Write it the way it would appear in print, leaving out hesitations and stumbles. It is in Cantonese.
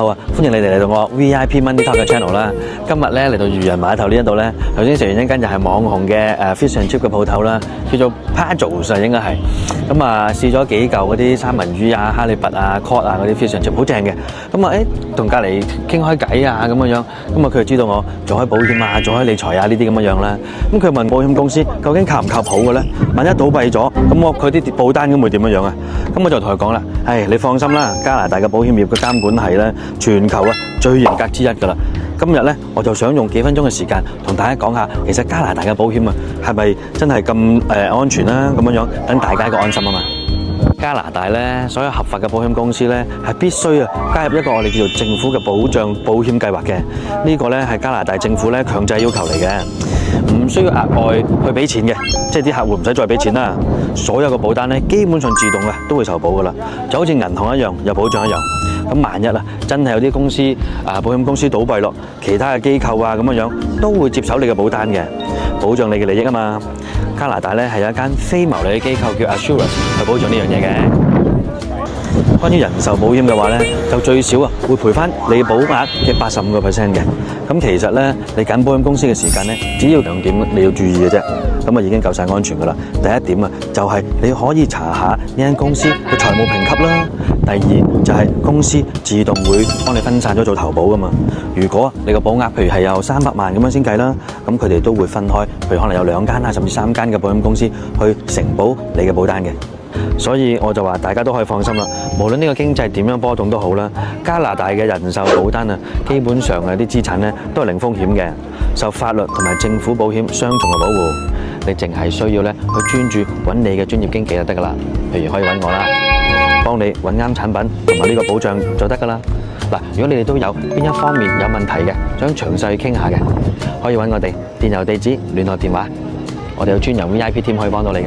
好啊！歡迎你哋嚟到我 VIP Money Talk 嘅 channel 啦。今日咧嚟到漁人碼頭呢一度咧，頭先食完一間就係網紅嘅fish and chip 嘅鋪頭啦，叫做 Paddles 應該係。咁啊試咗幾嚿嗰啲三文魚啊、哈利拔啊、cod 啊嗰啲 fish and chip 好正嘅。咁啊同隔離傾開偈啊咁樣，咁啊佢就知道我做開保險啊、做開理財啊呢啲咁樣啦。咁佢問保險公司究竟靠唔靠譜嘅咧？萬一倒閉咗，咁佢啲保單咁會點樣啊？咁我就同佢講啦，你放心啦，加拿大嘅保險業嘅監管係咧全球最嚴格之一㗎啦。今日咧我就想用幾分鐘嘅時間同大家講下，其實加拿大嘅保險係咪真係咁安全啦？咁樣等大家一個安心啊嘛。加拿大咧所有合法嘅保險公司咧係必須加入一個我哋叫做政府嘅保障保險計劃嘅。呢個咧係加拿大政府咧強制要求嚟嘅，唔需要額外去俾錢嘅，即係啲客戶唔使再俾錢啦。所有嘅保單咧基本上自動都會受保㗎啦，就好似銀行一樣有保障一樣。咁萬一真係有啲公司保險公司倒閉咯，其他嘅機構咁樣都會接手你嘅保單嘅，保障你嘅利益啊嘛。加拿大咧係有一間非牟利嘅機構叫 Assurance 去保障呢樣嘢嘅。關於人壽保險嘅話咧，就最少會賠翻你保額嘅85%嘅。咁其實咧，你揀保險公司嘅時間咧，只要兩點你要注意嘅啫，咁已經夠晒安全噶啦。第一點就係你可以查下呢間公司嘅財務評級啦。第二就係公司自動會幫你分散咗做投保噶嘛。如果你個保額譬如係有300萬咁樣先計啦，咁佢哋都會分開，譬如可能有2間甚至3間嘅保險公司去承保你嘅保單嘅。所以我就話大家都可以放心啦，無論呢個經濟點樣波動都好啦，加拿大嘅人壽保單基本上啲資產都係零風險嘅，受法律同埋政府保險雙重嘅保護。你淨係需要去專注揾你嘅專業經紀就得噶啦，譬如可以揾我啦，幫你揾啱產品同埋呢個保障就得噶啦。嗱，如果你哋都有邊一方面有問題嘅，想詳細傾下嘅，可以揾我哋，電郵地址、聯絡電話，我哋有專人 VIP team 可以幫到你嘅。